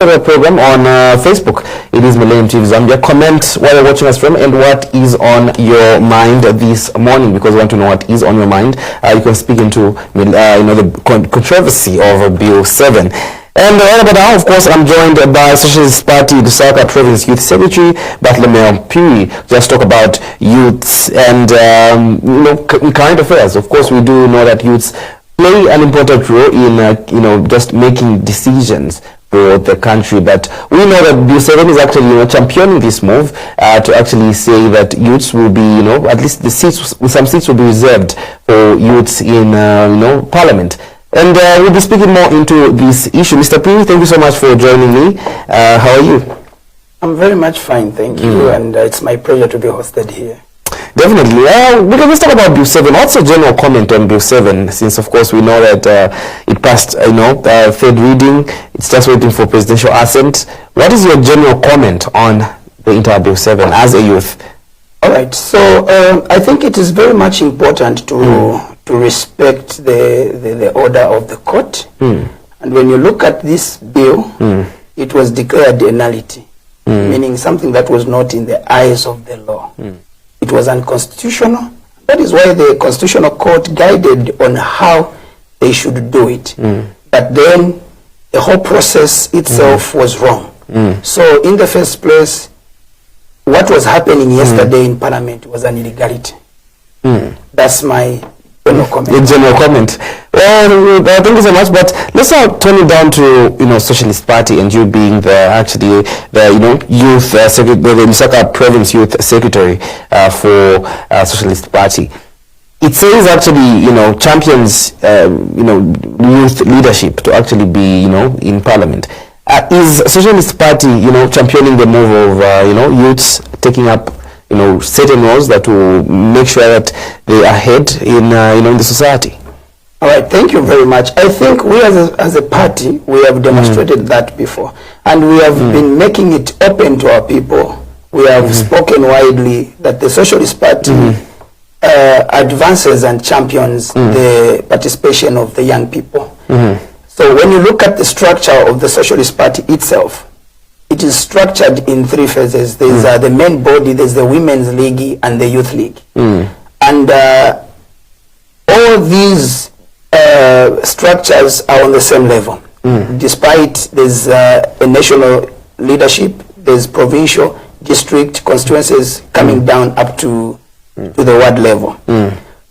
Program on Facebook. It is Millennium TV Zambia. Comment where you're watching us from and what is on your mind this morning, because we want to know what is on your mind. You can speak into the controversy of Bill 7. And right about now, of course, I'm joined by Socialist Party Lusaka Province Youth Secretary Bartholomew Phiri. Just talk about youths and current affairs. Of course, we do know that youths play an important role in just making decisions for the country, but we know that Bill 7 is actually championing this move to actually say that youths will be at least some seats will be reserved for youths in Parliament. And we'll be speaking more into this issue. Mr. Phiri, thank you so much for joining me. How are you? I'm very much fine, thank you, and it's my pleasure to be hosted here. Definitely. Let's talk about Bill 7. What's your general comment on Bill 7? Since, of course, we know that it passed, third reading. It's just waiting for presidential assent. What is your general comment on the entire Bill 7 as a youth? All right. So I think it is very much important to respect the order of the court. And when you look at this bill, it was declared a nullity, meaning something that was not in the eyes of the law. It was unconstitutional. That is why the Constitutional Court guided on how they should do it. But then the whole process itself was wrong. So in the first place, what was happening yesterday in Parliament was an illegality. That's my general comment. Your general comment. Well, thank you so much. But let's now turn it down to Socialist Party and you being the youth secretary, the Lusaka Province Youth Secretary for Socialist Party. It says actually champions youth leadership to actually be in Parliament. Is Socialist Party championing the move of youths taking up certain roles that will make sure that they are ahead in the society? All right, thank you very much. I think we as a party, we have demonstrated that before. And we have been making it open to our people. We have spoken widely that the Socialist Party advances and champions the participation of the young people. So when you look at the structure of the Socialist Party itself, it is structured in three phases. There's the main body, there's the Women's League, and the Youth League. And all these structures are on the same level. Despite there's a national leadership, there's provincial, district, constituencies coming down up to the ward level.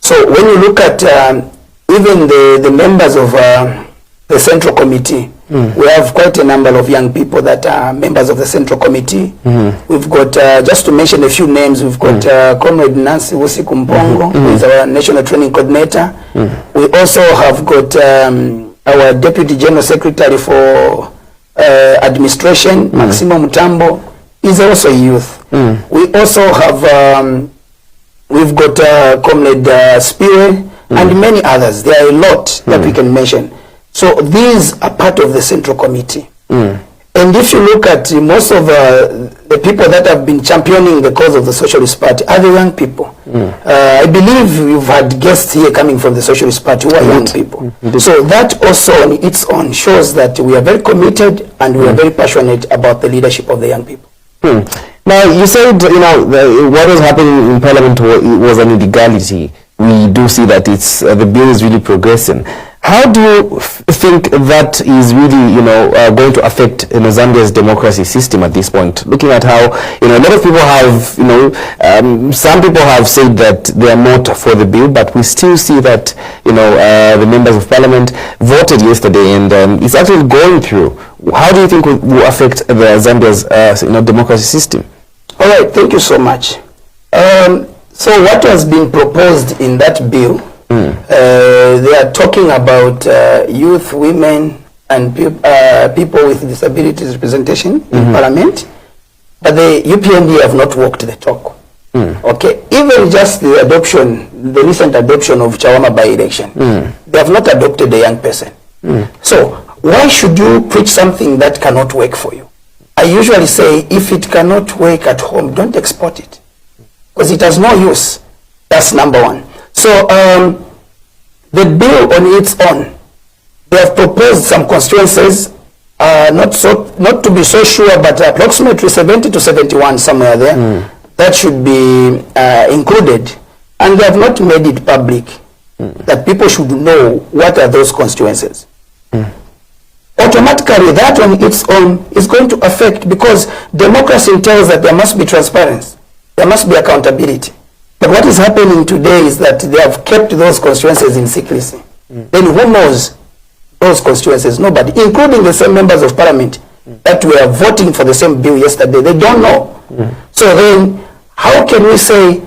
So when you look at even the members of the Central Committee, we have quite a number of young people that are members of the Central Committee. We've got, just to mention a few names, we've got Comrade Nancy Wusikumpongo, who is our National Training Coordinator. We also have got our Deputy General Secretary for Administration, Maximo Mutambo, is also youth. We also have, we've got Comrade Phiri and many others. There are a lot that we can mention. So these are part of the Central Committee. And if you look at most of the people that have been championing the cause of the Socialist Party are the young people. I believe you've had guests here coming from the Socialist Party who are young people. So that also on its own shows that we are very committed and we are very passionate about the leadership of the young people. Now, you said, what was happening in Parliament was an illegality. We do see that the bill is really progressing. How do you think that is really, going to affect Zambia's democracy system at this point? Looking at how, a lot of people have, some people have said that they are not for the bill, but we still see that, the members of Parliament voted yesterday, and it's actually going through. How do you think will affect Zambia's, democracy system? All right, thank you so much. So what has been proposed in that bill? They are talking about youth, women, and people with disabilities representation in Parliament, but the UPND have not walked the talk. Okay, even just the recent adoption of Chawama by-election, they have not adopted a young person. So why should you preach something that cannot work for you? I usually say, if it cannot work at home, don't export it, because it has no use. That's number one. So the bill on its own, they have proposed some constituencies not to be so sure, but approximately 70 to 71, somewhere there, that should be included. And they have not made it public, that people should know what are those constituencies. Automatically, that on its own is going to affect, because democracy entails that there must be transparency, there must be accountability. But what is happening today is that they have kept those constituencies in secrecy. Then who knows those constituencies? Nobody, including the same members of parliament that were voting for the same bill yesterday. They don't know. So then, how can we say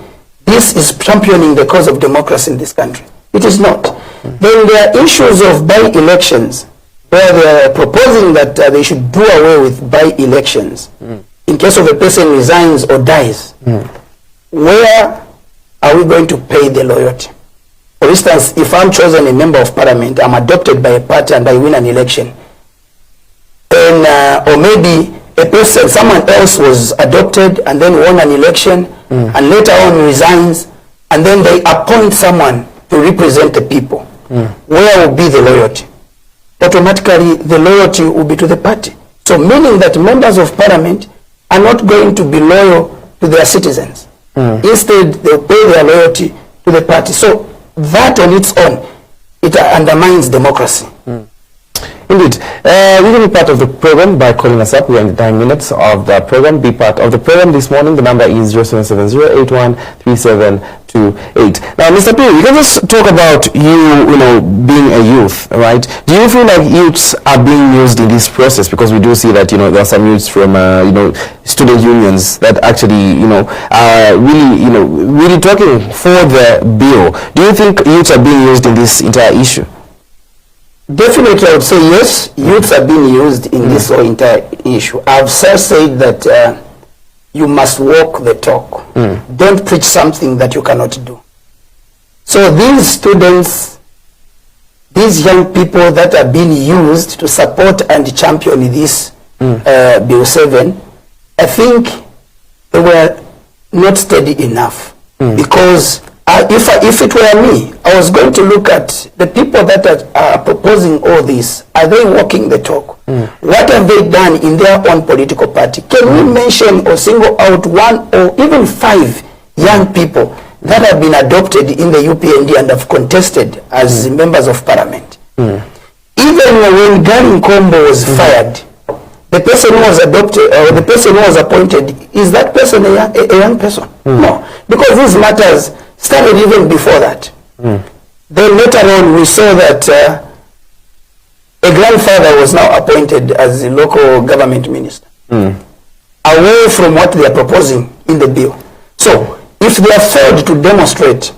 this is championing the cause of democracy in this country? It is not. Then there are issues of by-elections, where they are proposing that they should do away with by-elections in case of a person resigns or dies. Where are we going to pay the loyalty? For instance, if I'm chosen a member of parliament, I'm adopted by a party and I win an election, and or maybe a person, someone else was adopted and then won an election and later on resigns, and then they appoint someone to represent the people. Where will be the loyalty? Automatically the loyalty will be to the party. So meaning that members of parliament are not going to be loyal to their citizens. Instead, they'll pay their loyalty to the party. So that on its own, it undermines democracy. Indeed. You can be part of the program by calling us up. We are in the 9 minutes of the program. Be part of the program this morning. The number is 0770-813728. Now, Mr. Phiri, you can just talk about you being a youth, right? Do you feel like youths are being used in this process? Because we do see that, there are some youths from, student unions that actually, are really talking for the bill. Do you think youths are being used in this entire issue? Definitely, I would say yes, youths are being used in this whole entire issue. I've said that you must walk the talk. Don't preach something that you cannot do. So these students, these young people that are being used to support and champion this Bill 7, I think they were not steady enough. Because if it were me, I was going to look at the people that are proposing all this. Are they walking the talk? What have they done in their own political party? Can we mention or single out 1 or even 5 young people that have been adopted in the UPND and have contested as members of parliament? Even when Gary Nkombo was fired, the person who was adopted or the person who was appointed, is that person a young person? No, because these matters started even before that. Then later on we saw that a grandfather was now appointed as a local government minister, away from what they are proposing in the bill. So if they are failed to demonstrate,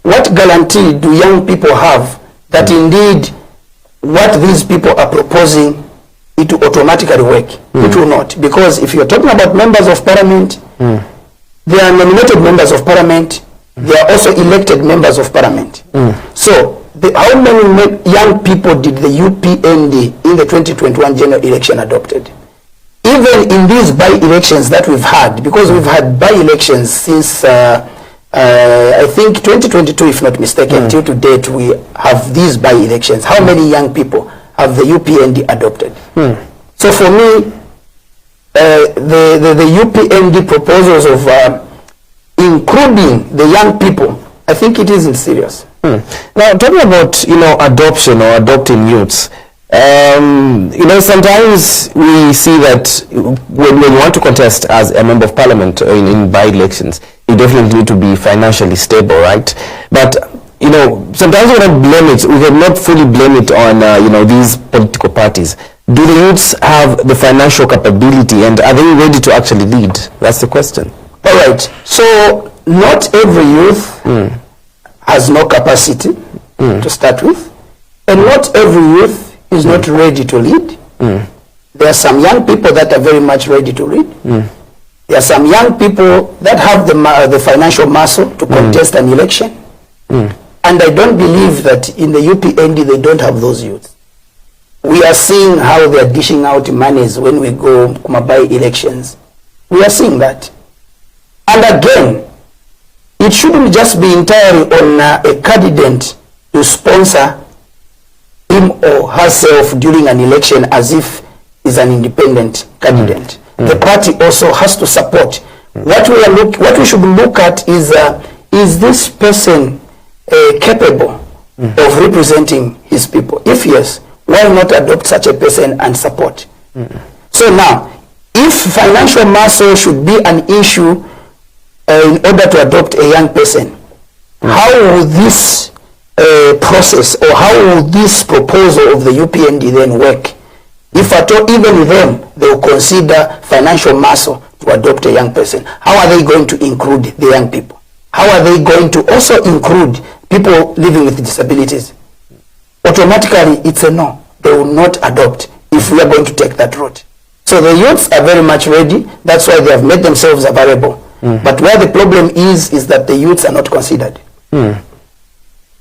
what guarantee do young people have that indeed what these people are proposing, it will automatically work? It will not, because if you're talking about members of parliament, they are nominated members of parliament, they are also elected members of parliament. So how many young people did the UPND in the 2021 general election adopted? Even in these by-elections that we've had, because we've had by-elections since I think 2022, if not mistaken, till to date we have these by-elections. How many young people have the UPND adopted? So for me, the UPND proposals of including the young people, I think it isn't serious. Now, talking about adoption or adopting youths, sometimes we see that when you want to contest as a member of parliament in by-elections, you definitely need to be financially stable, right? But sometimes we cannot fully blame it on these political parties. Do the youths have the financial capability, and are they ready to actually lead? That's the question. All right. So not every youth has no capacity to start with, and not every youth is not ready to lead. There are some young people that are very much ready to lead. There are some young people that have the financial muscle to contest an election. And I don't believe that in the UPND they don't have those youths. We are seeing how they are dishing out monies when we go by elections. We are seeing that. And again, it shouldn't just be entirely on a candidate to sponsor him or herself during an election as if is an independent candidate. The party also has to support. What we should look at is this person capable of representing his people? If yes, why not adopt such a person and support? So now, if financial muscle should be an issue in order to adopt a young person, how will this process, or how will this proposal of the UPND then work? If at all, even them, they will consider financial muscle to adopt a young person. How are they going to include the young people? How are they going to also include people living with disabilities? Automatically, it's a no. They will not adopt if we are going to take that route. So the youths are very much ready. That's why they have made themselves available. But where the problem is that the youths are not considered.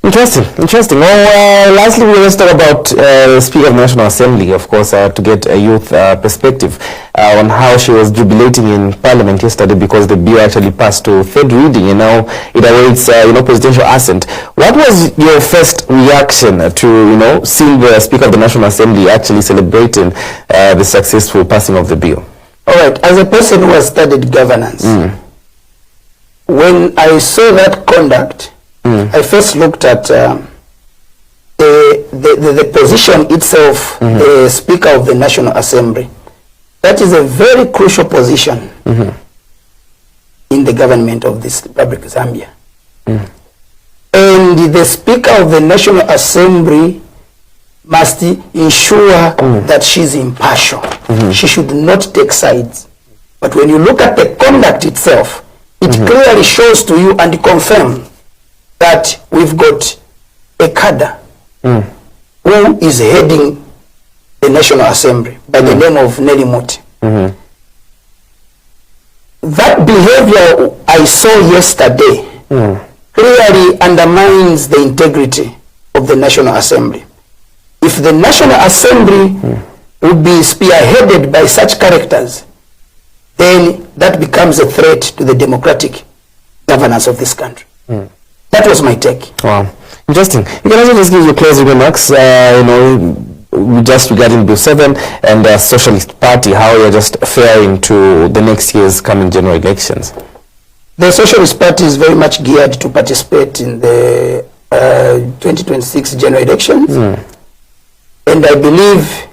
Interesting. Well, lastly, we will talk about the Speaker of the National Assembly, of course, to get a youth perspective on how she was jubilating in Parliament yesterday because the bill actually passed to third reading, and now it awaits, presidential assent. What was your first reaction to, seeing the Speaker of the National Assembly actually celebrating the successful passing of the bill? All right. As a person who has studied governance, when I saw that conduct, I first looked at the position itself, the Speaker of the National Assembly. That is a very crucial position in the government of this Republic of Zambia. And the Speaker of the National Assembly must ensure that she's impartial. She should not take sides. But when you look at the conduct itself, it clearly shows to you and confirms that we've got a cadre who is heading the National Assembly by the name of Nelly Muti. That behavior I saw yesterday clearly undermines the integrity of the National Assembly. If the National Assembly would be spearheaded by such characters, then that becomes a threat to the democratic governance of this country. That was my take. Wow, interesting. You can also just give your closing remarks, just regarding Bill 7 and the Socialist Party, how you're just faring to the next year's coming general elections. The Socialist Party is very much geared to participate in the 2026 general elections. And I believe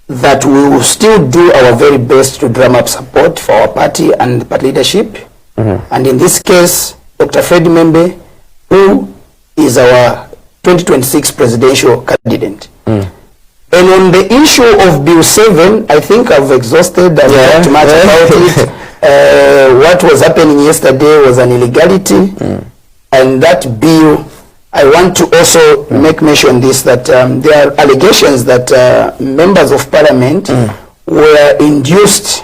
that we will still do our very best to drum up support for our party and the party leadership. And in this case, Dr. Fred Membe, who is our 2026 presidential candidate. And on the issue of Bill 7, I think I've exhausted and talked much about it. What was happening yesterday was an illegality. And that bill, I want to also make mention this, that there are allegations that members of parliament were induced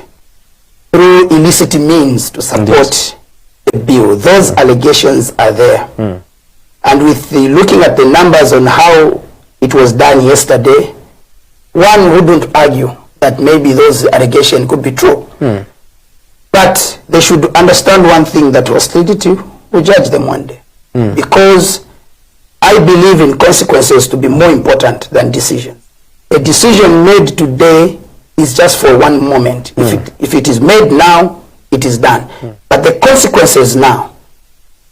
through illicit means to support the bill. Those allegations are there. And with looking at the numbers on how it was done yesterday, one wouldn't argue that maybe those allegations could be true. But they should understand one thing, that hostility will judge them one day. Because I believe in consequences to be more important than decisions. A decision made today is just for one moment. If it is made now, it is done. But the consequences now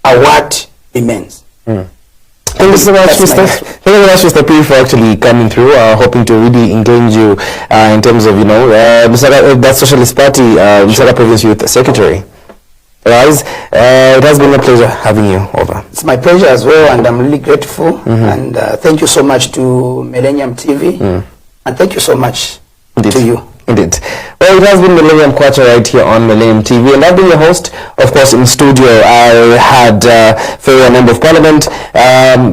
are what remains. Thank you so much, Mr. Phiri, for actually coming through, hoping to really engage you in terms of, that Socialist Party, Mr. Province Youth Secretary. Guys, it has been a pleasure having you over. It's my pleasure as well, and I'm really grateful. And thank you so much to Millennium TV, and thank you so much to you. Indeed. Well, it has been Millennium Quarter right here on Millennium TV, and I've been your host. Of course, in studio, I had Phiri, Member of Parliament,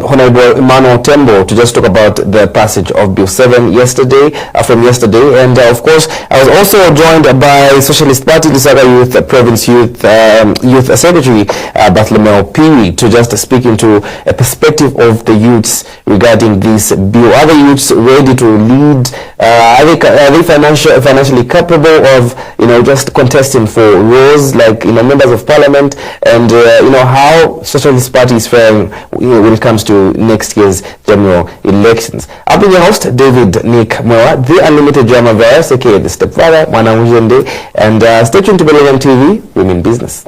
Honorable Emmanuel Tembo, to just talk about the passage of Bill 7 yesterday, from yesterday. And of course, I was also joined by Socialist Party, Lusaka Youth Province Youth Secretary, Bartholomew Phiri, to just speak into a perspective of the youths regarding this bill. Are the youths ready to lead? Are they financially capable? capable of, just contesting for roles like, members of parliament, and, how Socialist Party is faring when it comes to next year's general elections. I've been your host, David Nick Mwewa, the Unlimited Drama Virus, aka the Stepfather, and stay tuned to Bartholomew TV. We mean business.